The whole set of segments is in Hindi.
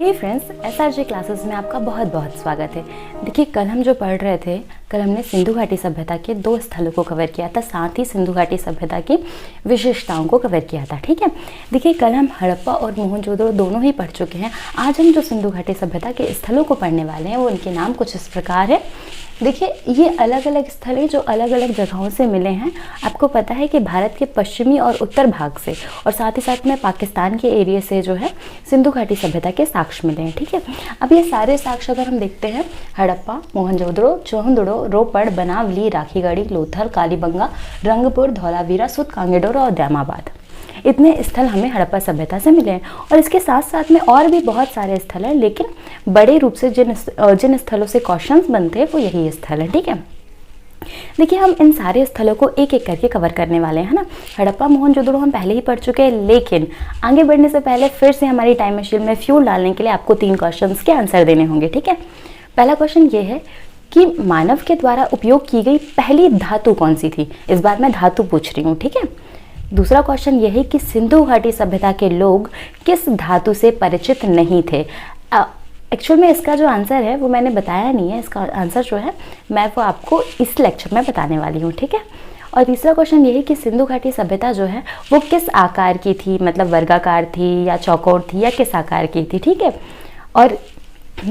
हे फ्रेंड्स, SRJ क्लासेस में आपका बहुत बहुत स्वागत है। देखिए, कल हम जो पढ़ रहे थे, कल हमने सिंधु घाटी सभ्यता के 2 स्थलों को कवर किया था, साथ ही सिंधु घाटी सभ्यता की विशेषताओं को कवर किया था। ठीक है, देखिए कल हम हड़प्पा और मोहनजोदड़ो दोनों ही पढ़ चुके हैं। आज हम जो सिंधु घाटी सभ्यता के स्थलों को पढ़ने वाले हैं वो उनके नाम कुछ इस प्रकार है। देखिए, ये अलग अलग स्थल हैं जो अलग अलग जगहों से मिले हैं। आपको पता है कि भारत के पश्चिमी और उत्तर भाग से और साथ ही साथ में पाकिस्तान के एरिया से जो है सिंधु घाटी सभ्यता के साक्ष्य मिले हैं। ठीक है, अब ये सारे साक्ष्य अगर हम देखते हैं, हड़प्पा, मोहनजोदड़ो, चौहंदड़ो, रोपड़, बनावली, राखीगढ़ी, लोथल, कालीबंगा, रंगपुर, धौलावीरा, सुत कांगेडोर और दैमाबाद, इतने स्थल हमें हड़प्पा सभ्यता से मिले हैं। और इसके साथ साथ में और भी बहुत सारे स्थल हैं, लेकिन बड़े रूप से जिन स्थलों से क्वेश्चंस बनते हैं वो यही स्थल है। ठीक है, देखिए हम इन सारे स्थलों को एक एक करके कवर करने वाले हैं, है ना। हड़प्पा, मोहनजोदड़ो हम पहले ही पढ़ चुके हैं, लेकिन आगे बढ़ने से पहले फिर से हमारी टाइम मशीन में फ्यूल डालने के लिए आपको 3 क्वेश्चंस के आंसर देने होंगे। ठीक है, पहला क्वेश्चन ये है कि मानव के द्वारा उपयोग की गई पहली धातु कौन सी थी। इस बार मैं धातु पूछ रही हूँ। ठीक है, दूसरा क्वेश्चन ये है कि सिंधु घाटी सभ्यता के लोग किस धातु से परिचित नहीं थे। एक्चुअल में इसका जो आंसर है वो मैंने बताया नहीं है, इसका आंसर जो है मैं वो आपको इस लेक्चर में बताने वाली हूँ। ठीक है, और तीसरा क्वेश्चन ये है कि सिंधु घाटी सभ्यता जो है वो किस आकार की थी, मतलब वर्गाकार थी या चौकोर थी या किस आकार की थी। ठीक है, और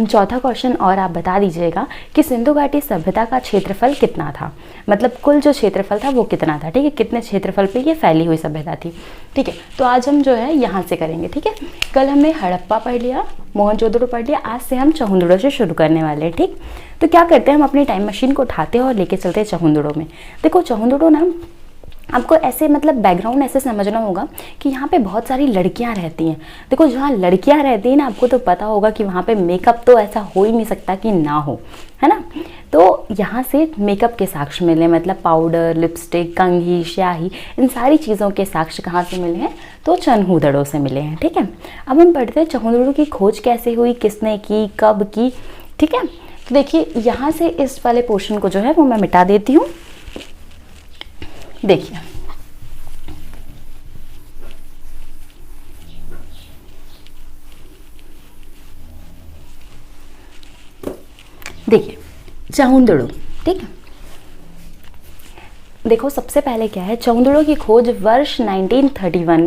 चौथा क्वेश्चन और आप बता दीजिएगा कि सिंधु घाटी सभ्यता का क्षेत्रफल कितना था, मतलब कुल जो क्षेत्रफल था वो कितना था। ठीक है, कितने क्षेत्रफल पे ये फैली हुई सभ्यता थी। ठीक है, तो आज हम जो है यहाँ से करेंगे। ठीक है, कल हमने हड़प्पा पढ़ लिया, मोहनजोदड़ो पढ़ लिया, आज से हम चौहंदड़ो से शुरू करने वाले हैं। ठीक, तो क्या करते हैं, हम अपनी टाइम मशीन को उठाते हैं और लेके चलते हैं चौहंदड़ो में। देखो, चौहंदड़ो ना आपको ऐसे मतलब बैकग्राउंड ऐसे समझना होगा कि यहाँ पे बहुत सारी लड़कियाँ रहती हैं। देखो, जहाँ लड़कियाँ रहती हैं ना, आपको तो पता होगा कि वहाँ पे मेकअप तो ऐसा हो ही नहीं सकता कि ना हो, है ना। तो यहाँ से मेकअप के साक्ष्य मिले, मतलब पाउडर, लिपस्टिक, कंघी, स्याही, इन सारी चीज़ों के साक्ष्य कहाँ से मिले हैं, तो चौहंदड़ो से मिले हैं। ठीक है, अब हम पढ़ते हैं चौहंदड़ो की खोज कैसे हुई, किसने की, कब की। ठीक है, तो देखिए यहाँ से इस वाले पोर्शन को जो है वो मैं मिटा देती हूँ। देखिए, चौहंदड़ो। ठीक है, देखो सबसे पहले क्या है, चौहंदड़ो की खोज वर्ष 1931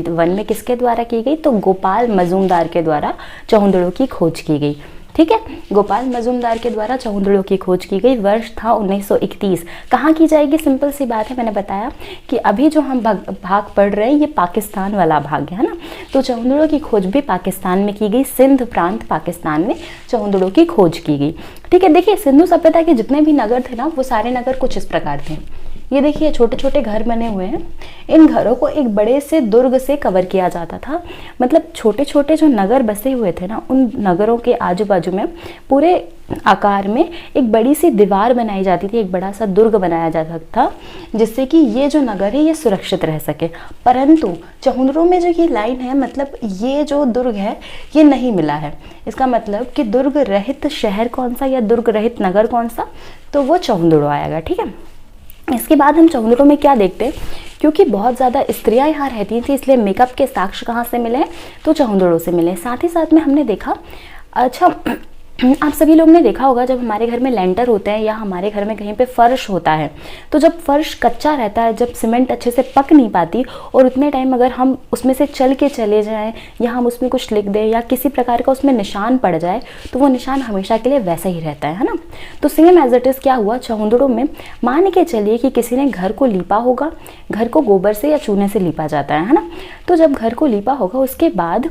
में किसके द्वारा की गई, तो गोपाल मजूमदार के द्वारा चौहंदड़ो की खोज की गई। ठीक है, गोपाल मजूमदार के द्वारा चौहंदड़ो की खोज की गई। वर्ष था 1931। कहाँ की जाएगी, सिंपल सी बात है, मैंने बताया कि अभी जो हम भाग पढ़ रहे हैं ये पाकिस्तान वाला भाग है ना, तो चौहंदड़ो की खोज भी पाकिस्तान में की गई। सिंध प्रांत पाकिस्तान में चौहंदड़ो की खोज की गई। ठीक है, देखिए सिंधु सभ्यता के जितने भी नगर थे ना, वो सारे नगर कुछ इस प्रकार थे। ये देखिए छोटे छोटे घर बने हुए हैं, इन घरों को एक बड़े से दुर्ग से कवर किया जाता था। मतलब छोटे छोटे जो नगर बसे हुए थे ना, उन नगरों के आजू बाजू में पूरे आकार में एक बड़ी सी दीवार बनाई जाती थी, एक बड़ा सा दुर्ग बनाया जाता था, जिससे कि ये जो नगर है ये सुरक्षित रह सके। परंतु चौहंदड़ो में जो ये लाइन है, मतलब ये जो दुर्ग है ये नहीं मिला है। इसका मतलब कि दुर्ग रहित शहर कौन सा या दुर्ग रहित नगर कौन सा, तो वो चौहंदड़ो आएगा। ठीक है, इसके बाद हम चौहंदड़ो में क्या देखते हैं, क्योंकि बहुत ज़्यादा स्त्रियां यहाँ रहती थी, इसलिए मेकअप के साक्ष्य कहाँ से मिले, तो चौहंदड़ो से मिले। साथ ही साथ में हमने देखा, अच्छा आप सभी लोग ने देखा होगा, जब हमारे घर में लेंटर होते हैं या हमारे घर में कहीं पे फर्श होता है, तो जब फर्श कच्चा रहता है, जब सीमेंट अच्छे से पक नहीं पाती और उतने टाइम अगर हम उसमें से चल के चले जाएं या हम उसमें कुछ लिख दें या किसी प्रकार का उसमें निशान पड़ जाए, तो वो निशान हमेशा के लिए वैसा ही रहता है ना। तो सेम एज इट इज़ क्या हुआ चौहंदड़ो में, मान के चलिए कि किसी ने घर को लीपा होगा, घर को गोबर से या चूने से लीपा जाता है ना। तो जब घर को लीपा होगा उसके बाद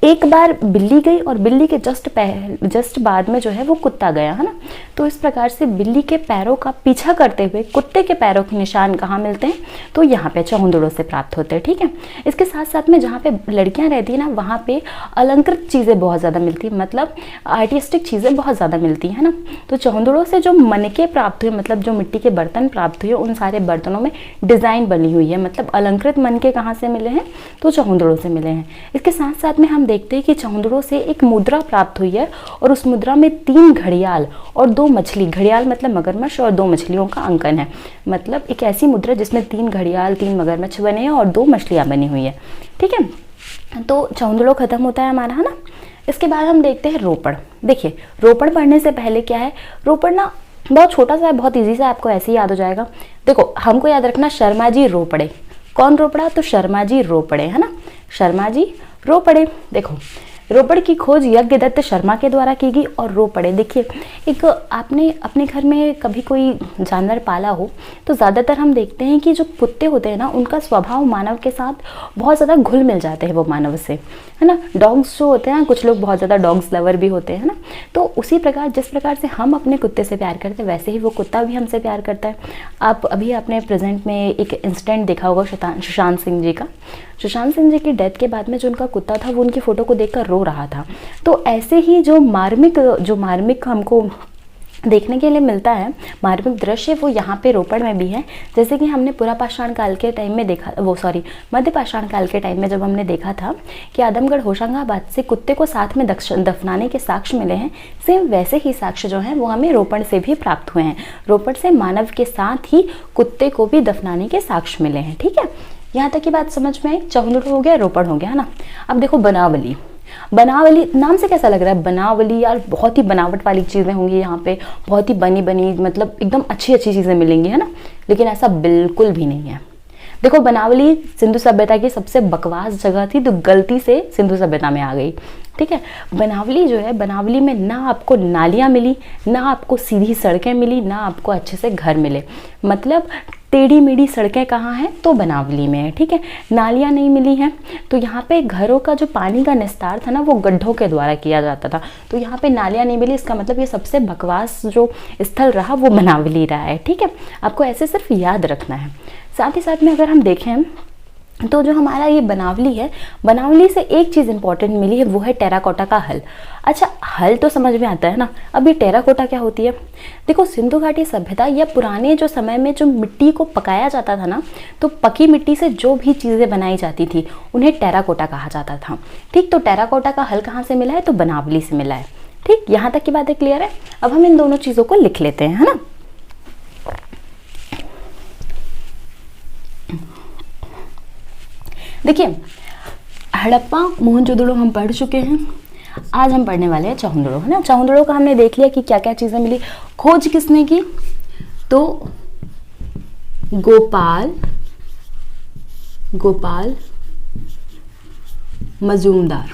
एक बार बिल्ली गई और बिल्ली के जस्ट बाद में जो है वो कुत्ता गया, है ना। तो इस प्रकार से बिल्ली के पैरों का पीछा करते हुए कुत्ते के पैरों के निशान कहाँ मिलते हैं, तो यहाँ पे चौहंदड़ो से प्राप्त होते हैं। ठीक है, इसके साथ साथ में जहाँ पे लड़कियाँ रहती है ना, वहाँ पे अलंकृत चीज़ें बहुत ज़्यादा मिलती है, मतलब आर्टिस्टिक चीज़ें बहुत ज़्यादा मिलती है ना। तो चौहंदड़ो से जो मनके प्राप्त हुए, मतलब जो मिट्टी के बर्तन प्राप्त हुए, उन सारे बर्तनों में डिज़ाइन बनी हुई है, मतलब अलंकृत मनके कहाँ से मिले हैं, तो चौहंदड़ो से मिले हैं। इसके साथ साथ में हम देखते हैं कि चौहंदड़ो से एक मुद्रा प्राप्त हुई है और उस मुद्रा में 3 घड़ियाल और 2 मछली, घड़ियाल मतलब मगरमच्छ और 2 मछलियों का अंकन है। मतलब एक ऐसी मुद्रा जिसमें 3 घड़ियाल, 3 मगरमच्छ बने हैं और 2 मछलियां बनी हुई है। ठीक है, तो चौंदड़ो खत्म होता है हमारा, है ना। इसके बाद हम देखते हैं रोपड़। देखिए रोपड़ पढ़ने से पहले क्या है, रोपड़ ना बहुत छोटा सा है, बहुत इजी सा, आपको ऐसे ही याद हो जाएगा। देखो हमको याद रखना शर्मा जी रोपड़े, कौन रोपड़ा, तो शर्मा जी रोपड़े, है ना, शर्मा जी रोपड़े। देखो रोपड़ की खोज यज्ञदत्त शर्मा के द्वारा की गई। और रोपड़े देखिए, एक आपने अपने घर में कभी कोई जानवर पाला हो तो ज़्यादातर हम देखते हैं कि जो कुत्ते होते हैं ना, उनका स्वभाव मानव के साथ बहुत ज़्यादा घुल मिल जाते हैं वो मानव से, है ना। डॉग्स जो होते हैं, कुछ लोग बहुत ज़्यादा डॉग्स लवर भी होते हैं ना, तो उसी प्रकार जिस प्रकार से हम अपने कुत्ते से प्यार करते हैं वैसे ही वो कुत्ता भी हमसे प्यार करता है। आप अभी आपने प्रेजेंट में एक इंसिडेंट देखा होगा सुशांत सिंह जी का। सुशांत सिंह जी की डेथ के बाद में जो उनका कुत्ता था वो उनकी फ़ोटो को देखकर रो रहा था। तो ऐसे ही जो मार्मिक हमको देखने के लिए मिलता है, मार्मिक दृश्य, वो यहाँ पे रोपड़ में भी है। जैसे कि हमने पुरापाषाण काल के टाइम में देखा, मध्य पाषाण काल के टाइम में जब हमने देखा था कि आदमगढ़ होशंगाबाद से कुत्ते को साथ में दफनाने के साक्ष्य मिले हैं, सेम वैसे ही साक्ष्य जो हैं वो हमें रोपड़ से भी प्राप्त हुए हैं। रोपड़ से मानव के साथ ही कुत्ते को भी दफनाने के साक्ष्य मिले हैं। ठीक है, यहाँ तक की बात समझ में आई। चौंदड़ हो गया, रोपड़ हो गया, है ना। अब देखो बनावली। बनावली नाम से कैसा लग रहा है, बनावली यार, बहुत ही बनावट वाली चीज़ें होंगी यहाँ पे, बहुत ही बनी बनी, मतलब एकदम अच्छी अच्छी चीज़ें मिलेंगी, है ना। लेकिन ऐसा बिल्कुल भी नहीं है। देखो बनावली सिंधु सभ्यता की सबसे बकवास जगह थी, तो गलती से सिंधु सभ्यता में आ गई। ठीक है, बनावली जो है, बनावली में ना आपको नालियाँ मिली, ना आपको सीधी सड़कें मिली, ना आपको अच्छे से घर मिले। मतलब टेढ़ी मेढ़ी सड़कें कहाँ हैं, तो बनावली में है। ठीक है, नालियाँ नहीं मिली हैं, तो यहाँ पे घरों का जो पानी का निस्तार था ना, वो गड्ढों के द्वारा किया जाता था। तो यहाँ पे नालियाँ नहीं मिली, इसका मतलब ये सबसे बकवास जो स्थल रहा वो बनावली रहा है। ठीक है, आपको ऐसे सिर्फ याद रखना है। साथ ही साथ में अगर हम देखें तो जो हमारा ये बनावली है, बनावली से एक चीज़ इंपॉर्टेंट मिली है, वो है टेराकोटा का हल। अच्छा, हल तो समझ में आता है ना, अब ये टेराकोटा क्या होती है। देखो सिंधु घाटी सभ्यता या पुराने जो समय में जो मिट्टी को पकाया जाता था ना, तो पकी मिट्टी से जो भी चीज़ें बनाई जाती थी उन्हें टेराकोटा कहा जाता था। ठीक, तो टेराकोटा का हल कहाँ से मिला है, तो बनावली से मिला है। ठीक, यहाँ तक की बातें क्लियर है। अब हम इन दोनों चीज़ों को लिख लेते हैं, है ना। देखिए हड़प्पा मोहनजोदड़ो हम पढ़ चुके हैं, आज हम पढ़ने वाले हैं चौंदड़ो, है ना। चौंदड़ो का हमने देख लिया कि क्या क्या चीज़ें मिली। खोज किसने की, तो गोपाल मजूमदार।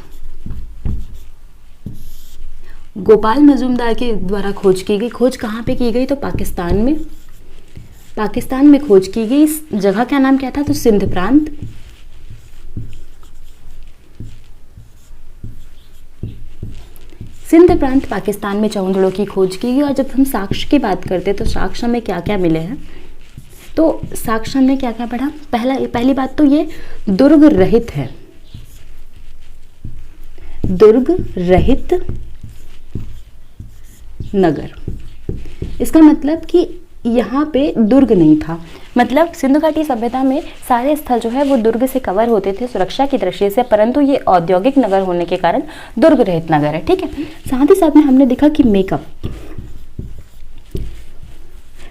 गोपाल मजूमदार के द्वारा खोज की गई। खोज कहाँ पे की गई, तो पाकिस्तान में खोज की गई। इस जगह का नाम क्या था, तो सिंध प्रांत। सिंध प्रांत पाकिस्तान में चौंदड़ों की खोज की गई। और जब हम साक्ष्य की बात करते हैं तो साक्ष्य में क्या क्या मिले हैं, तो साक्ष्य में क्या क्या पढ़ा। पहली बात तो ये दुर्ग रहित है, दुर्ग रहित नगर। इसका मतलब कि यहाँ पे दुर्ग नहीं था। मतलब सिंधु घाटी सभ्यता में सारे स्थल जो है वो दुर्ग से कवर होते थे सुरक्षा की दृष्टि से, परंतु ये औद्योगिक नगर होने के कारण दुर्ग रहित नगर है। ठीक है, साथ ही साथ में हमने देखा कि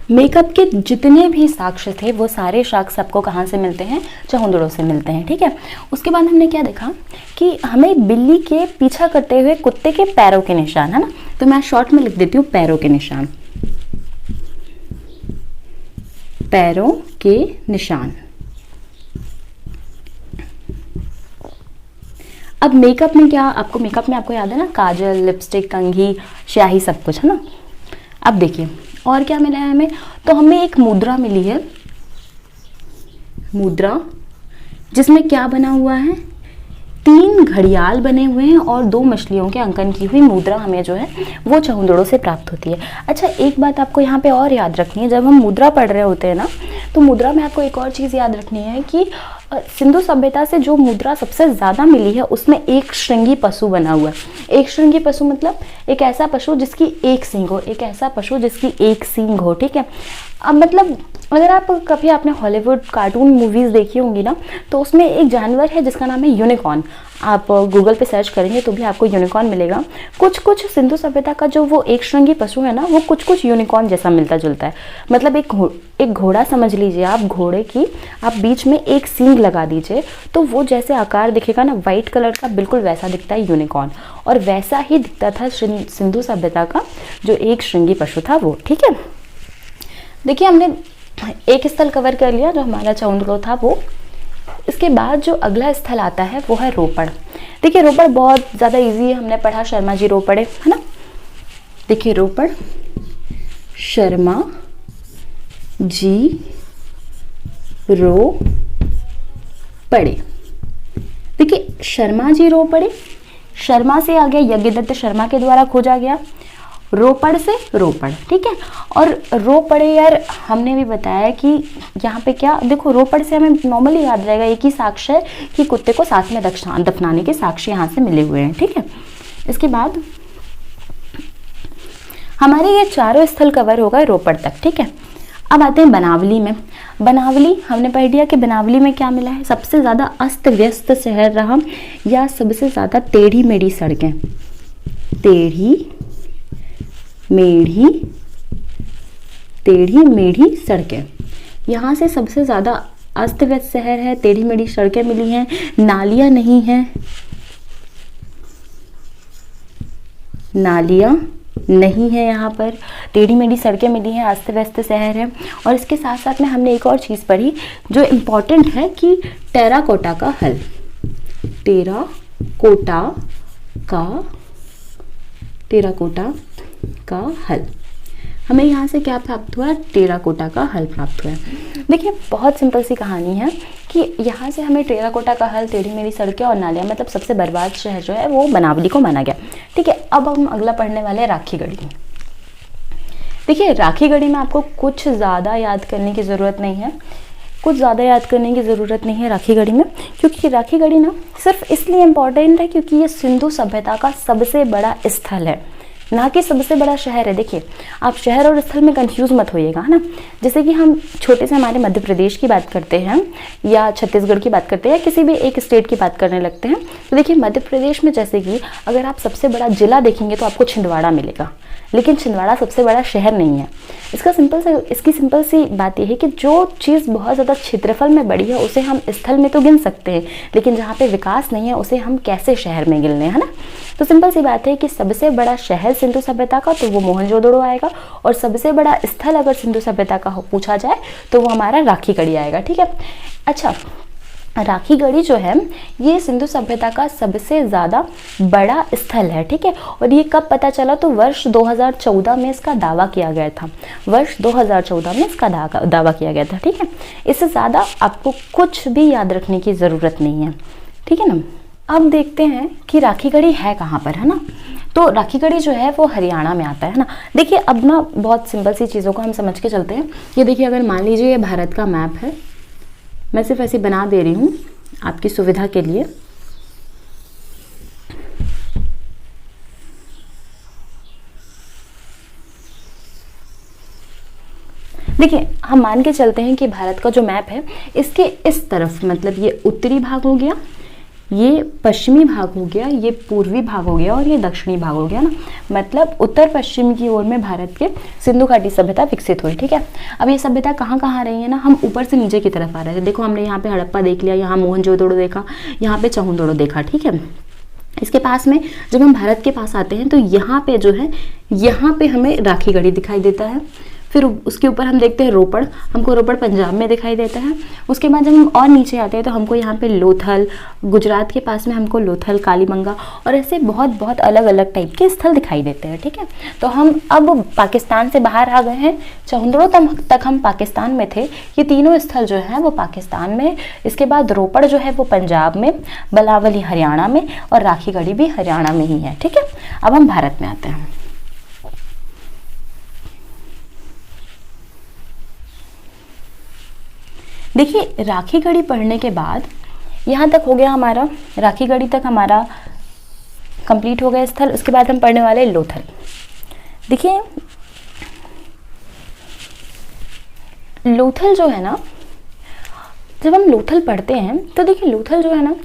मेकअप के जितने भी साक्ष्य थे वो सारे साक्ष्य आपको कहाँ से मिलते हैं, चौंदड़ों से मिलते हैं। ठीक है, उसके बाद हमने क्या देखा कि हमें बिल्ली के पीछा करते हुए कुत्ते के पैरों के निशान, है ना। तो मैं शॉर्ट में लिख देती हूँ पैरों के निशान, पैरों के निशान। अब मेकअप में क्या, मेकअप में आपको याद है ना, काजल, लिपस्टिक, कंघी, स्याही, सब कुछ, है ना। अब देखिए और क्या मिला है हमें, तो हमें एक मुद्रा मिली है, मुद्रा जिसमें क्या बना हुआ है, 3 घड़ियाल बने हुए हैं और 2 मछलियों के अंकन की हुई मुद्रा हमें जो है वो चौंदड़ों से प्राप्त होती है। अच्छा, एक बात आपको यहाँ पे और याद रखनी है, जब हम मुद्रा पढ़ रहे होते हैं ना, तो मुद्रा में आपको एक और चीज़ याद रखनी है कि सिंधु सभ्यता से जो मुद्रा सबसे ज़्यादा मिली है उसमें एक श्रृंगी पशु बना हुआ है। एक श्रृंगी पशु मतलब एक ऐसा पशु जिसकी एक सींग हो, एक ऐसा पशु जिसकी एक सींग हो। ठीक है, अब मतलब अगर आप कभी आपने हॉलीवुड कार्टून मूवीज़ देखी होंगी ना, तो उसमें एक जानवर है जिसका नाम है यूनिकॉर्न। आप गूगल पे सर्च करेंगे तो भी आपको यूनिकॉर्न मिलेगा। कुछ कुछ सिंधु सभ्यता का जो वो एक श्रृंगी पशु है ना, वो कुछ कुछ यूनिकॉर्न जैसा मिलता जुलता है। मतलब एक घोड़ा समझ लीजिए आप, घोड़े की आप बीच में एक सींग लगा दीजिए तो वो जैसे आकार दिखेगा ना वाइट कलर का, बिल्कुल वैसा दिखता है यूनिकॉर्न। और वैसा ही दिखता था सिंधु सभ्यता का जो एक श्रृंगी पशु था वो। ठीक है, देखिए हमने एक स्थल कवर कर लिया जो हमारा चौंद्रो था वो। इसके बाद जो अगला स्थल आता है वो है रोपड़। देखिए रोपड़ बहुत ज़्यादा इजी है, हमने पढ़ा शर्मा जी रोपड़े, है ना। देखिए रोपड़, शर्मा जी रो पड़े। देखिए शर्मा जी रो पड़े, शर्मा से आ गया यज्ञदत्त शर्मा के द्वारा खोजा गया, रोपड़ से रोपड़। ठीक है, और रो पड़े यार हमने भी बताया कि यहाँ पे क्या, देखो रोपड़ से हमें नॉर्मली याद रहेगा एक ही साक्ष्य है कि कुत्ते को साथ में दफनाने के साक्ष्य यहाँ से मिले हुए हैं। ठीक है, इसके बाद हमारे ये चारों स्थल कवर हो गए रोपड़ तक। ठीक है, अब आते हैं बनावली में। बनावली हमने पढ़ लिया कि बनावली में क्या मिला है, सबसे ज़्यादा अस्त व्यस्त शहर रहा या सबसे ज़्यादा टेढ़ी मेढ़ी सड़कें, टेढ़ी मेढ़ी सड़कें, यहाँ से सबसे ज़्यादा अस्त व्यस्त शहर है, टेढ़ी मेढ़ी सड़कें मिली हैं, नालियाँ नहीं हैं, नालियाँ नहीं है यहाँ पर, टेढ़ी मेढ़ी सड़कें मिली हैं, अस्त व्यस्त शहर है। और इसके साथ साथ में हमने एक और चीज़ पढ़ी जो इम्पॉर्टेंट है कि टेराकोटा का हल, टेराकोटा का हल, हमें यहाँ से क्या प्राप्त हुआ, टेराकोटा का हल प्राप्त हुआ। देखिए बहुत सिंपल सी कहानी है कि यहाँ से हमें टेराकोटा का हल, टेढ़ी मेढ़ी सड़कें और नालियाँ, मतलब सबसे बर्बाद शहर जो है वो बनावली को माना गया। ठीक है, अब हम अगला पढ़ने वाले हैं राखीगढ़ी। देखिए राखीगढ़ी में आपको कुछ ज़्यादा याद करने की ज़रूरत नहीं है, राखीगढ़ी में, क्योंकि राखीगढ़ी ना सिर्फ इसलिए इम्पॉर्टेंट है क्योंकि ये सिंधु सभ्यता का सबसे बड़ा स्थल है, ना कि सबसे बड़ा शहर है। देखिए आप शहर और स्थल में कंफ्यूज मत होइएगा, है ना। जैसे कि हम छोटे से हमारे मध्य प्रदेश की बात करते हैं या छत्तीसगढ़ की बात करते हैं या किसी भी एक स्टेट की बात करने लगते हैं, तो देखिए मध्य प्रदेश में जैसे कि अगर आप सबसे बड़ा जिला देखेंगे तो आपको छिंदवाड़ा मिलेगा, लेकिन छिंदवाड़ा सबसे बड़ा शहर नहीं है। इसकी सिंपल सी बात यह है कि जो चीज़ बहुत ज़्यादा क्षेत्रफल में बड़ी है उसे हम स्थल में तो गिन सकते हैं, लेकिन जहाँ पे विकास नहीं है उसे हम कैसे शहर में गिन लें, है ना। तो सिंपल सी बात है कि सबसे बड़ा शहर सिंधु सभ्यता का तो वो मोहनजोदड़ो आएगा, और सबसे बड़ा स्थल अगर सिंधु सभ्यता का पूछा जाए तो वो हमारा राखीगढ़ी आएगा। ठीक है, अच्छा राखीगढ़ी जो है ये सिंधु सभ्यता का सबसे ज़्यादा बड़ा स्थल है। ठीक है, और ये कब पता चला, तो वर्ष 2014 में इसका दावा किया गया था, वर्ष 2014 में इसका दावा किया गया था। ठीक है, इससे ज़्यादा आपको कुछ भी याद रखने की ज़रूरत नहीं है। ठीक है ना, अब देखते हैं कि राखीगढ़ी है कहाँ पर, है ना। तो राखीगढ़ी जो है वो हरियाणा में आता है ना। देखिए अब ना बहुत सिंपल सी चीज़ों को हम समझ के चलते हैं। ये देखिए अगर मान लीजिए ये भारत का मैप है, मैं सिर्फ ऐसे बना दे रही हूँ आपकी सुविधा के लिए। देखिए हम मान के चलते हैं कि भारत का जो मैप है इसके इस तरफ, मतलब ये उत्तरी भाग हो गया, ये पश्चिमी भाग हो गया, ये पूर्वी भाग हो गया और ये दक्षिणी भाग हो गया ना। मतलब उत्तर पश्चिम की ओर में भारत के सिंधु घाटी सभ्यता विकसित हुई। ठीक है, अब ये सभ्यता कहाँ कहाँ रही है ना, हम ऊपर से नीचे की तरफ आ रहे थे। देखो हमने यहाँ पे हड़प्पा देख लिया, यहाँ मोहनजोदड़ो देखा, यहाँ पे चौंदड़ो देखा। ठीक है, इसके पास में जब हम भारत के पास आते हैं तो यहाँ पे जो है, यहाँ पे हमें राखीगढ़ी दिखाई देता है। फिर उसके ऊपर हम देखते हैं रोपड़, हमको रोपड़ पंजाब में दिखाई देता है। उसके बाद जब हम और नीचे आते हैं तो हमको यहाँ पे लोथल, गुजरात के पास में हमको लोथल, कालीबंगा और ऐसे बहुत बहुत अलग अलग टाइप के स्थल दिखाई देते हैं। ठीक है, तो हम अब पाकिस्तान से बाहर आ गए हैं, चौंदड़ो तक हम पाकिस्तान में थे, ये तीनों स्थल जो हैं वो पाकिस्तान में। इसके बाद रोपड़ जो है वो पंजाब में, बनावली हरियाणा में और राखीगढ़ी भी हरियाणा में ही है। ठीक है, अब हम भारत में आते हैं। देखिए राखीगढ़ी पढ़ने के बाद यहाँ तक हो गया हमारा, राखीगढ़ी तक हमारा कंप्लीट हो गया स्थल। उसके बाद हम पढ़ने वाले लोथल। देखिए लोथल जो है ना, जब हम लोथल पढ़ते हैं तो देखिए लोथल जो है ना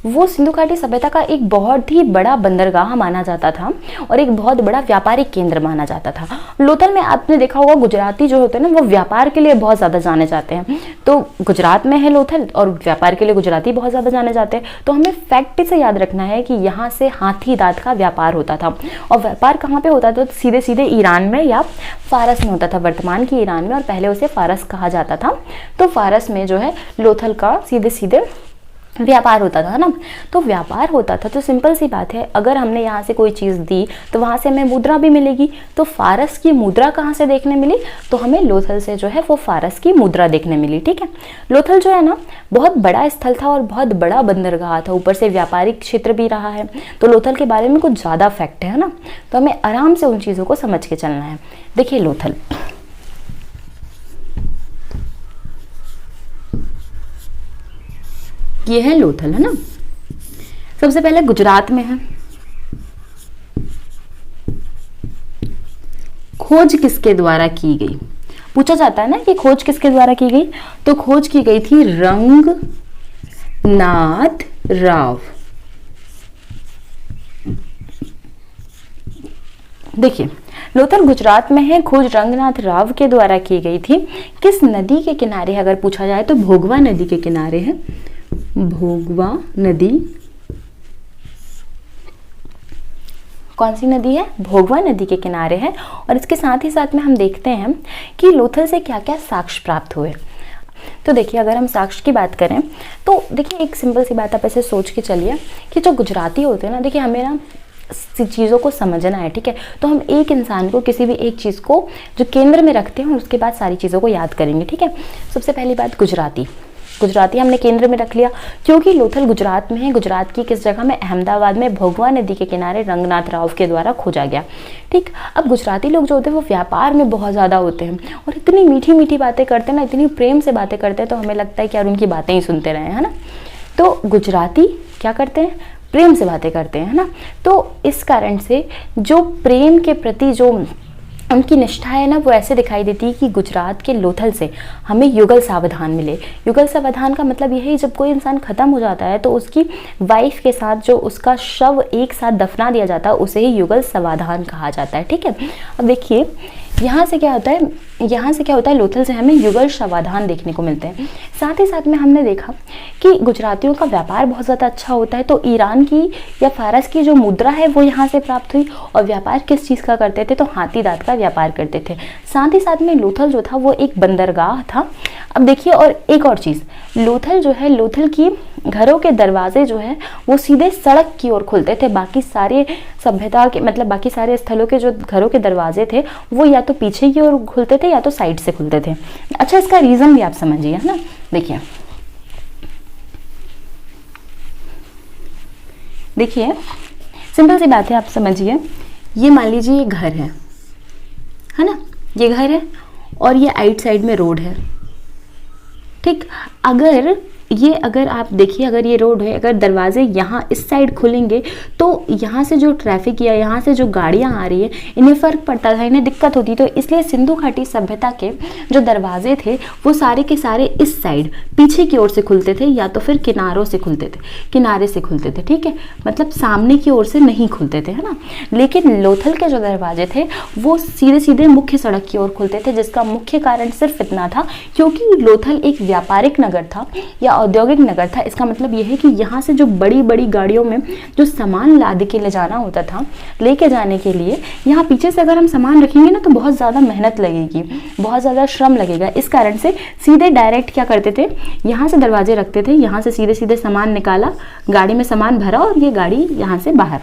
वो सिंधु घाटी सभ्यता का एक बहुत ही बड़ा बंदरगाह माना जाता था और एक बहुत बड़ा व्यापारिक केंद्र माना जाता था। लोथल में आपने देखा होगा गुजराती जो होते हैं ना वो व्यापार के लिए बहुत ज़्यादा जाने जाते हैं। तो गुजरात में है लोथल और व्यापार के लिए गुजराती बहुत ज़्यादा जाने जाते हैं। तो हमें फैक्ट से याद रखना है कि यहाँ से हाथी दांत का व्यापार होता था। और व्यापार कहाँ पे होता था? तो सीधे सीधे ईरान में या फारस में होता था, वर्तमान की ईरान में, और पहले उसे फारस कहा जाता था। तो फारस में जो है लोथल का सीधे सीधे व्यापार होता था ना। तो व्यापार होता था तो सिंपल सी बात है, अगर हमने यहाँ से कोई चीज़ दी तो वहाँ से हमें मुद्रा भी मिलेगी। तो फारस की मुद्रा कहाँ से देखने मिली? तो हमें लोथल से जो है वो फारस की मुद्रा देखने मिली। ठीक है, लोथल जो है ना बहुत बड़ा स्थल था और बहुत बड़ा बंदरगाह था, ऊपर से व्यापारिक क्षेत्र भी रहा है। तो लोथल के बारे में कुछ ज़्यादा फैक्ट है ना, तो हमें आराम से उन चीज़ों को समझ के चलना है। देखिए लोथल, ये है लोथल, है ना। सबसे पहले गुजरात में है। खोज किसके द्वारा की गई? पूछा जाता है ना कि खोज किसके द्वारा की गई, तो खोज की गई थी रंगनाथ राव। देखिए लोथल गुजरात में है, खोज रंगनाथ राव के द्वारा की गई थी। किस नदी के किनारे है अगर पूछा जाए तो भोगवा नदी के किनारे है। भोगवा नदी, कौन सी नदी है? भोगवा नदी के किनारे है। और इसके साथ ही साथ में हम देखते हैं कि लोथल से क्या क्या साक्ष्य प्राप्त हुए। तो देखिए अगर हम साक्ष्य की बात करें तो देखिए एक सिंपल सी बात आप ऐसे सोच के चलिए कि जो गुजराती होते हैं ना, देखिए हमें ना चीज़ों को समझना है। ठीक है, तो हम एक इंसान को किसी भी एक चीज़ को जो केंद्र में रखते हैं उसके बाद सारी चीज़ों को याद करेंगे। ठीक है, सबसे पहली बात गुजराती हमने केंद्र में रख लिया क्योंकि लोथल गुजरात में है। गुजरात की किस जगह में? अहमदाबाद में भोगवा नदी के किनारे रंगनाथ राव के द्वारा खोजा गया। ठीक, अब गुजराती लोग जो होते हैं वो व्यापार में बहुत ज़्यादा होते हैं और इतनी मीठी मीठी बातें करते हैं ना, इतनी प्रेम से बातें करते हैं, तो हमें लगता है कि यार उनकी बातें ही सुनते रहे, है ना। तो गुजराती क्या करते हैं? प्रेम से बातें करते हैं, है ना। तो इस कारण से जो प्रेम के प्रति जो उनकी निष्ठा है ना वो ऐसे दिखाई देती है कि गुजरात के लोथल से हमें युगल सावधान मिले। युगल सावधान का मतलब यह है जब कोई इंसान खत्म हो जाता है तो उसकी वाइफ के साथ जो उसका शव एक साथ दफना दिया जाता है उसे ही युगल सावधान कहा जाता है। ठीक है, अब देखिए यहाँ से क्या होता है, लोथल से हमें युगल सावधान देखने को मिलते हैं। साथ ही साथ में हमने देखा कि गुजरातियों का व्यापार बहुत ज़्यादा अच्छा होता है। तो ईरान की या फारस की जो मुद्रा है वो यहाँ से प्राप्त हुई। और व्यापार किस चीज़ का करते थे? तो हाथी दांत का व्यापार करते थे। साथ ही साथ में लोथल जो था वो एक बंदरगाह था। अब देखिए और एक और चीज़, लोथल जो है, लोथल की घरों के दरवाजे जो है वो सीधे सड़क की ओर खुलते थे। बाकी सारे सभ्यता के मतलब बाकी सारे स्थलों के जो घरों के दरवाजे थे वो या तो पीछे की ओर खुलते थे या तो साइड से खुलते थे। अच्छा, इसका रीज़न भी आप समझिए, है ना। देखिए सिंपल सी बात है, आप समझिए। ये मान लीजिए ये घर है ना, ये घर है और ये आइट साइड में रोड है। ठीक, अगर आप देखिए, अगर ये रोड है, अगर दरवाजे यहाँ इस साइड खुलेंगे तो यहाँ से जो ट्रैफिक या यहाँ से जो गाड़ियाँ आ रही है इन्हें फ़र्क पड़ता था, इन्हें दिक्कत होती। तो इसलिए सिंधु घाटी सभ्यता के जो दरवाजे थे वो सारे के सारे इस साइड पीछे की ओर से खुलते थे या तो फिर किनारे से खुलते थे। ठीक है, मतलब सामने की ओर से नहीं खुलते थे, है ना। लेकिन लोथल के जो दरवाजे थे वो सीधे सीधे मुख्य सड़क की ओर खुलते थे, जिसका मुख्य कारण सिर्फ इतना था क्योंकि लोथल एक व्यापारिक नगर था या औद्योगिक नगर था। इसका मतलब यह है कि यहाँ से जो बड़ी बड़ी गाड़ियों में जो सामान लाद के ले जाना होता था, लेके जाने के लिए यहाँ पीछे से अगर हम सामान रखेंगे ना तो बहुत ज़्यादा मेहनत लगेगी, बहुत ज़्यादा श्रम लगेगा। इस कारण से सीधे डायरेक्ट क्या करते थे, यहाँ से दरवाजे रखते थे, यहाँ से सीधे सीधे सामान निकाला, गाड़ी में सामान भरा और ये गाड़ी यहाँ से बाहर,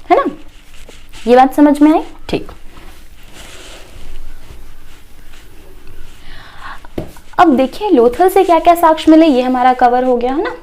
है ना। ये बात समझ में आई? ठीक, अब देखिए लोथल से क्या क्या साक्ष्य मिले, ये हमारा कवर हो गया, है ना।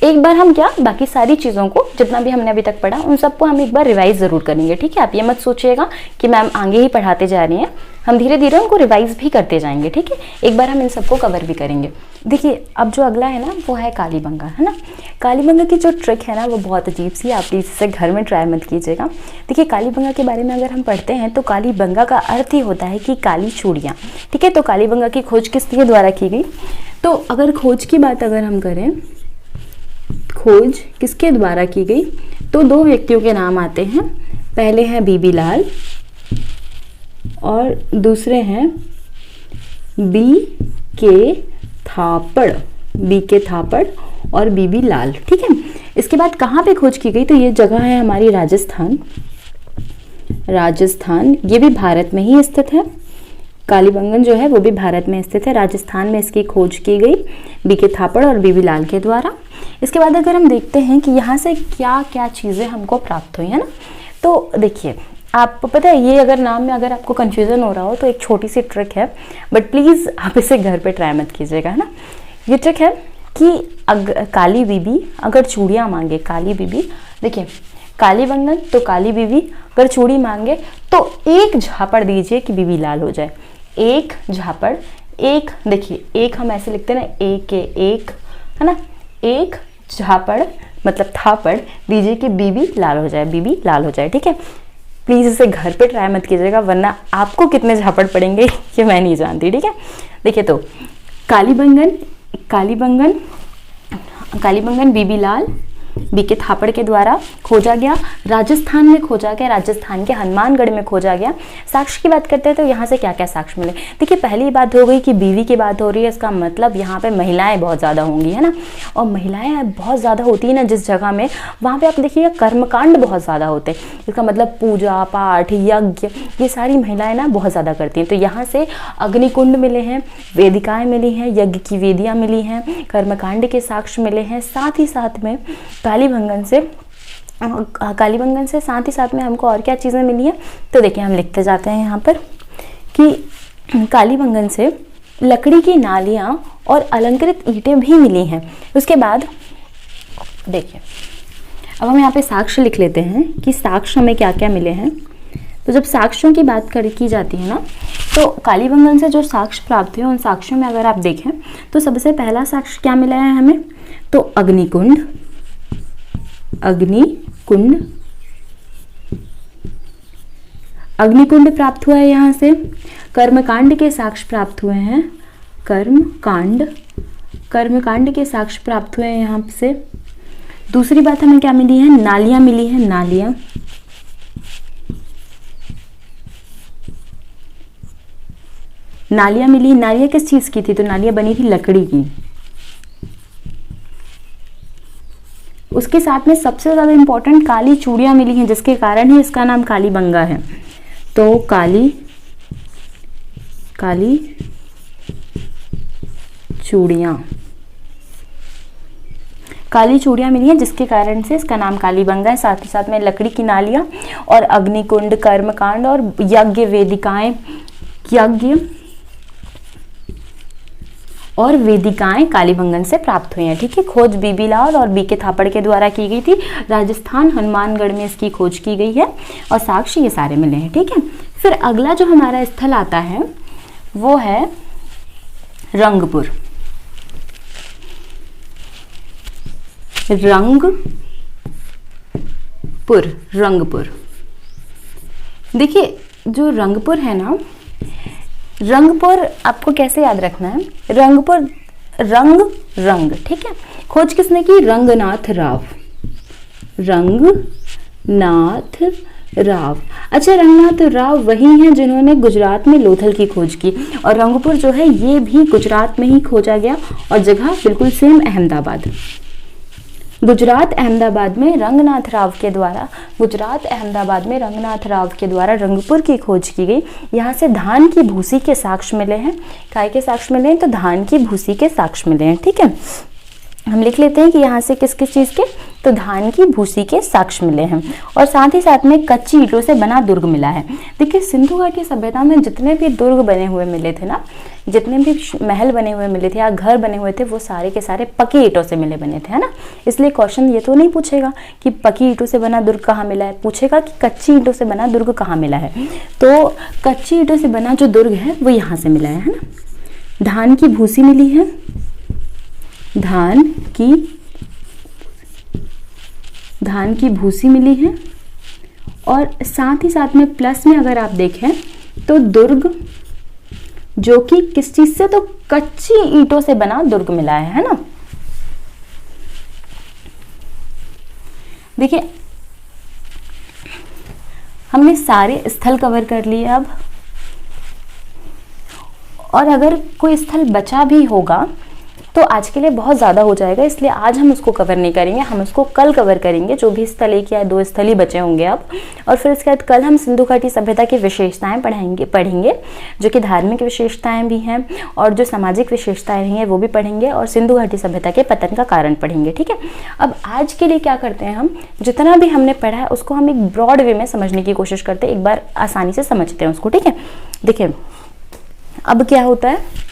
एक बार हम बाकी सारी चीज़ों को जितना भी हमने अभी तक पढ़ा उन सबको हम एक बार रिवाइज ज़रूर करेंगे। ठीक है, आप ये मत सोचिएगा कि मैम आगे ही पढ़ाते जा रही हैं, हम धीरे धीरे उनको रिवाइज भी करते जाएंगे। ठीक है, एक बार हम इन सबको कवर भी करेंगे। देखिए अब जो अगला है ना वो है कालीबंगा, है ना। कालीबंगा की जो ट्रिक है ना वो बहुत अजीब सी है, आप प्लीज़ इसे घर में ट्राई मत कीजिएगा। देखिए कालीबंगा के बारे में अगर हम पढ़ते हैं तो कालीबंगा का अर्थ ही होता है कि काली चूड़ियाँ। ठीक है, तो कालीबंगा की खोज किसके द्वारा की गई? तो अगर खोज की बात अगर हम करें खोज किसके द्वारा की गई? तो दो व्यक्तियों के नाम आते हैं। पहले हैं बीबी लाल और दूसरे हैं बी के थापड़, बी के थापड़ और बीबी लाल। ठीक है, इसके बाद कहाँ पे खोज की गई? तो ये जगह है हमारी राजस्थान। राजस्थान ये भी भारत में ही स्थित है। कालीबंगन जो है वो भी भारत में स्थित है। राजस्थान में इसकी खोज की गई बी के थापड़ और बीबी लाल के द्वारा। इसके बाद अगर हम देखते हैं कि यहाँ से क्या क्या चीज़ें हमको प्राप्त हुई है ना, तो देखिए आपको पता है ये अगर नाम में अगर आपको कंफ्यूजन हो रहा हो तो एक छोटी सी ट्रिक है, बट प्लीज़ आप इसे घर पे ट्राई मत कीजिएगा, है ना। ये ट्रिक है कि काली बीबी अगर चूड़ियाँ मांगे, काली बीबी देखिए कालीबंगन तो काली बीबी अगर चूड़ी मांगे तो एक झापड़ दीजिए कि बीबी लाल हो जाए। एक झापड़, एक देखिए एक हम ऐसे लिखते हैं ना, एक के एक, है ना, एक झापड़ मतलब थापड़ दीजिए कि बीबी लाल हो जाए, बीबी लाल हो जाए। ठीक है, प्लीज़ इसे घर पे ट्राई मत कीजिएगा वरना आपको कितने झापड़ पड़ेंगे ये मैं नहीं जानती। ठीक है, देखिए तो कालीबंगन, कालीबंगन, कालीबंगन बीबी लाल बी के थापड़ के द्वारा खोजा गया। राजस्थान में खोजा गया, राजस्थान के हनुमानगढ़ में खोजा गया। साक्ष्य की बात करते हैं तो यहाँ से क्या क्या साक्ष्य मिले? देखिए पहली बात हो गई कि बीवी की बात हो रही है, इसका मतलब यहाँ पे महिलाएं बहुत ज़्यादा होंगी, है ना। और महिलाएं बहुत ज़्यादा होती है ना जिस जगह में, वहाँ पे आप देखिएगा कर्मकांड बहुत ज़्यादा होते हैं। इसका मतलब पूजा पाठ यज्ञ ये सारी महिलाएं ना बहुत ज़्यादा करती हैं। तो यहाँ से अग्निकुंड मिले हैं, वेदिकाएँ मिली हैं, यज्ञ की वेदियाँ मिली हैं, कर्मकांड के साक्ष्य मिले हैं। साथ ही साथ में कालीबंगन से साथ ही साथ में हमको और क्या चीज़ें मिली हैं? तो देखिए हम लिखते जाते हैं यहाँ पर कि कालीबंगन से लकड़ी की नालियाँ और अलंकृत ईंटें भी मिली हैं। उसके बाद देखिए अब हम यहाँ पे साक्ष्य लिख लेते हैं कि साक्ष्य हमें क्या क्या मिले हैं। तो जब साक्ष्यों की बात की जाती है ना, तो कालीबंगन से जो साक्ष्य प्राप्त हुए उन साक्ष्यों में अगर आप देखें तो सबसे पहला साक्ष्य क्या मिला है हमें? तो अग्निकुंड, अग्निकुंड, अग्निकुंड प्राप्त हुआ है यहाँ से। कर्मकांड के साक्ष्य प्राप्त हुए हैं, कर्मकांड, कर्मकांड के साक्ष्य प्राप्त हुए हैं यहाँ से। दूसरी बात हमें क्या मिली है? नालियां मिली हैं, नालियां, नालियां मिली। नालियां किस चीज की थी? तो नालियां बनी थी लकड़ी की। उसके साथ में सबसे ज्यादा इंपॉर्टेंट काली चूड़ियां मिली हैं जिसके कारण ही इसका नाम कालीबंगा है। तो काली चूड़ियां, काली चूड़ियां मिली हैं जिसके कारण से इसका नाम कालीबंगा है। साथ ही साथ में लकड़ी की नालियां और अग्निकुंड, कर्मकांड और यज्ञ वेदिकाएं, यज्ञ और वेदिकाएं कालीबंगन से प्राप्त हुई हैं। ठीक है, खोज बीबी लाल और बी के थापड़ के द्वारा की गई थी। राजस्थान हनुमानगढ़ में इसकी खोज की गई है और साक्ष्य ये सारे मिले हैं। ठीक है, फिर अगला जो हमारा स्थल आता है वो है रंगपुर। रंगपुर देखिए जो रंगपुर है ना, रंगपुर आपको कैसे याद रखना है? रंगपुर, रंग, ठीक है। खोज किसने की? रंगनाथ राव, रंगनाथ राव। अच्छा, रंगनाथ राव वही हैं जिन्होंने गुजरात में लोथल की खोज की। और रंगपुर जो है ये भी गुजरात में ही खोजा गया और जगह बिल्कुल सेम अहमदाबाद। गुजरात अहमदाबाद में रंगनाथ राव के द्वारा रंगपुर की खोज की गई। यहाँ से धान की भूसी के साक्ष्य मिले हैं। काय के साक्ष्य मिले हैं? तो धान की भूसी के साक्ष्य मिले हैं। ठीक है, हम लिख लेते हैं कि यहाँ से किस किस चीज़ के? तो धान की भूसी के साक्ष्य मिले हैं। और साथ ही साथ में कच्ची ईंटों से बना दुर्ग मिला है। देखिए सिंधु घाटी सभ्यता में जितने भी दुर्ग बने हुए मिले थे ना, जितने भी महल बने हुए मिले थे या घर बने हुए थे, वो सारे के सारे पक्की ईंटों से मिले बने थे, है ना। इसलिए क्वेश्चन ये तो नहीं पूछेगा कि पक्की ईंटों से बना दुर्ग कहाँ मिला है, पूछेगा कि कच्ची ईंटों से बना दुर्ग कहाँ मिला है। तो कच्ची ईंटों से बना जो दुर्ग है वो यहाँ से मिला है ना। धान की भूसी मिली है, धान की भूसी मिली है। और साथ ही साथ में प्लस में अगर आप देखें तो दुर्ग, जो कि किस चीज से? तो कच्ची ईंटों से बना दुर्ग मिला है ना। देखिए हमने सारे स्थल कवर कर लिए अब, और अगर कोई स्थल बचा भी होगा तो आज के लिए बहुत ज़्यादा हो जाएगा, इसलिए आज हम उसको कवर नहीं करेंगे, हम उसको कल कवर करेंगे, जो भी स्थल 1 या 2 स्थल ही बचे होंगे अब। और फिर इसके बाद कल हम सिंधु घाटी सभ्यता की विशेषताएं पढ़ेंगे जो कि धार्मिक विशेषताएं भी हैं और जो सामाजिक विशेषताएं हैं वो भी पढ़ेंगे, और सिंधु घाटी सभ्यता के पतन का कारण पढ़ेंगे। ठीक है, अब आज के लिए क्या करते हैं, हम जितना भी हमने पढ़ा है उसको हम एक ब्रॉड वे में समझने की कोशिश करते हैं, एक बार आसानी से समझते हैं उसको। ठीक है, देखिए अब क्या होता है,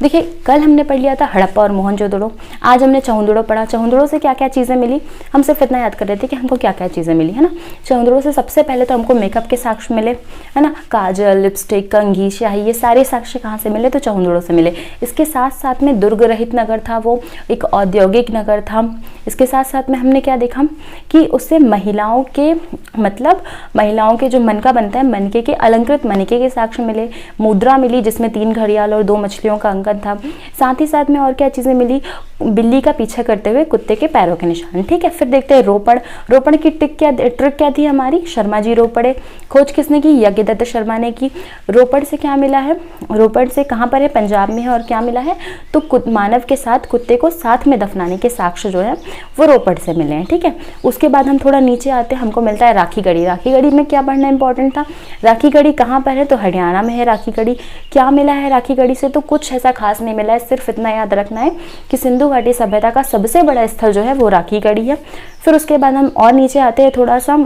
देखिए कल हमने पढ़ लिया था हड़प्पा और मोहनजोदड़ो, आज हमने चहुंदड़ो पढ़ा। चहुंदड़ो से क्या क्या चीज़ें मिली, हम सिर्फ इतना याद कर रहे थे कि हमको क्या क्या चीज़ें मिली, है ना। चहुंदड़ो से सबसे पहले तो हमको मेकअप के साक्ष्य मिले, है ना, काजल, लिपस्टिक, कंघी, स्याही, ये सारे साक्ष्य कहाँ से मिले, तो चहुंदड़ो से मिले। इसके साथ साथ में दुर्ग रहित नगर था, वो एक औद्योगिक नगर था। इसके साथ साथ में हमने क्या देखा कि उससे महिलाओं के, मतलब महिलाओं के जो मनका बनता है, मनके के अलंकृत मनके के साक्ष्य मिले। मुद्रा मिली जिसमें 3 घड़ियाल और 2 मछलियों का अंकन था। साथ ही साथ में और क्या चीजें मिली, बिल्ली का पीछा करते हुए कुत्ते के पैरों के निशान। ठीक है, फिर देखते हैं रोपड़। रोपड़ की ट्रिक क्या थी हमारी, शर्मा जी रोपड़े। खोज किसने की, यज्ञदत्त शर्मा ने की। रोपड़ से क्या मिला है, रोपड़ से कहाँ पर है, पंजाब में है, और क्या मिला है, तो मानव के साथ कुत्ते को साथ में दफनाने के साक्ष्य जो है वो रोपड़ से मिले हैं। ठीक है, उसके बाद हम थोड़ा नीचे आते हैं, हमको मिलता है राखी गढ़ी। राखी गढ़ी में क्या पढ़ना इंपॉर्टेंट था, राखी गढ़ी कहाँ पर है, तो हरियाणा में है राखी गढ़ी। क्या मिला है राखी गढ़ी से, तो कुछ ऐसा खास नहीं मिला है, सिर्फ इतना याद रखना है कि सिंधु घाटी सभ्यता का सबसे बड़ा स्थल जो है वो राखी गढ़ी है। फिर उसके बाद हम और नीचे आते हैं थोड़ा सा,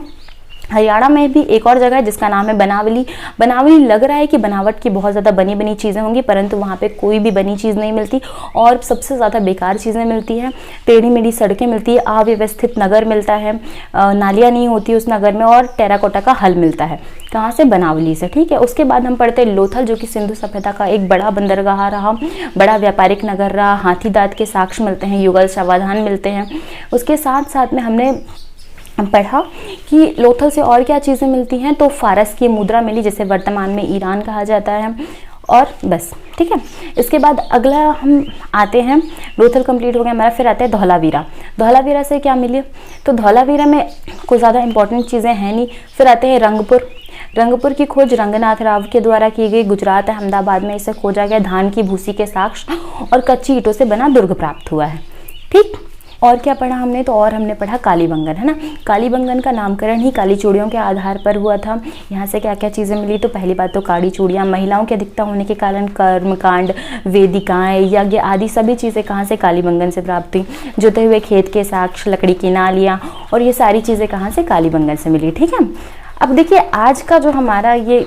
हरियाणा में भी एक और जगह है जिसका नाम है बनावली। बनावली लग रहा है कि बनावट की बहुत ज़्यादा बनी बनी चीज़ें होंगी, परंतु वहाँ पे कोई भी बनी चीज़ नहीं मिलती और सबसे ज़्यादा बेकार चीज़ें मिलती हैं। टेढ़ी मेढ़ी सड़कें मिलती है, अव्यवस्थित नगर मिलता है, नालियाँ नहीं होती उस नगर में, और टेराकोटा का हल मिलता है। कहाँ से, बनावली से। ठीक है, उसके बाद हम पढ़ते हैं लोथल, जो कि सिंधु सभ्यता का एक बड़ा बंदरगाह रहा, बड़ा व्यापारिक नगर रहा। हाथी दांत के साक्ष्य मिलते हैं, युगल समाधान मिलते हैं। उसके साथ साथ में हमने पढ़ा कि लोथल से और क्या चीज़ें मिलती हैं, तो फारस की मुद्रा मिली जिसे वर्तमान में ईरान कहा जाता है, और बस। ठीक है, इसके बाद अगला हम आते हैं, लोथल कंप्लीट हो गया हमारा, फिर आते हैं धौलावीरा। धौलावीरा से क्या मिले, तो धौलावीरा में कोई ज़्यादा इंपॉर्टेंट चीज़ें हैं नहीं। फिर आते हैं रंगपुर। रंगपुर की खोज रंगनाथ राव के द्वारा की गई, गुजरात अहमदाबाद में इसे खोजा गया। धान की भूसी के साक्ष्य और कच्ची ईंटों से बना दुर्ग प्राप्त हुआ है। ठीक, और क्या पढ़ा हमने, तो और हमने पढ़ा कालीबंगन, है ना। कालीबंगन का नामकरण ही काली चूड़ियों के आधार पर हुआ था। यहाँ से क्या क्या चीज़ें मिली, तो पहली बात तो काली चूड़ियाँ, महिलाओं की अधिकता होने के कारण कर्मकांड, वेदिकाएं, यज्ञ आदि सभी चीज़ें कहाँ से, कालीबंगन से प्राप्त हुई। जुते हुए खेत के साक्ष्य, लकड़ी की नालियाँ, और ये सारी चीज़ें कहाँ से, कालीबंगन से मिली। ठीक है, अब देखिए आज का जो हमारा ये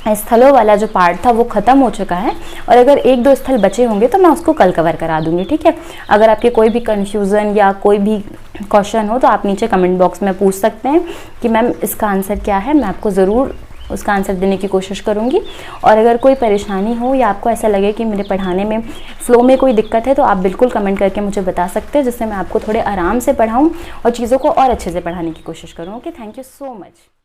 स्थलों वाला जो पार्ट था वो खत्म हो चुका है, और अगर 1-2 स्थल बचे होंगे तो मैं उसको कल कवर करा दूंगी। ठीक है, अगर आपके कोई भी कंफ्यूजन या कोई भी क्वेश्चन हो तो आप नीचे कमेंट बॉक्स में पूछ सकते हैं कि मैम इसका आंसर क्या है, मैं आपको ज़रूर उसका आंसर देने की कोशिश करूंगी। और अगर कोई परेशानी हो या आपको ऐसा लगे कि मेरे पढ़ाने में फ्लो में कोई दिक्कत है तो आप बिल्कुल कमेंट करके मुझे बता सकते हैं, जिससे मैं आपको थोड़े आराम से पढ़ाऊँ और चीज़ों को और अच्छे से पढ़ाने की कोशिश करूँ। Okay, thank you so much.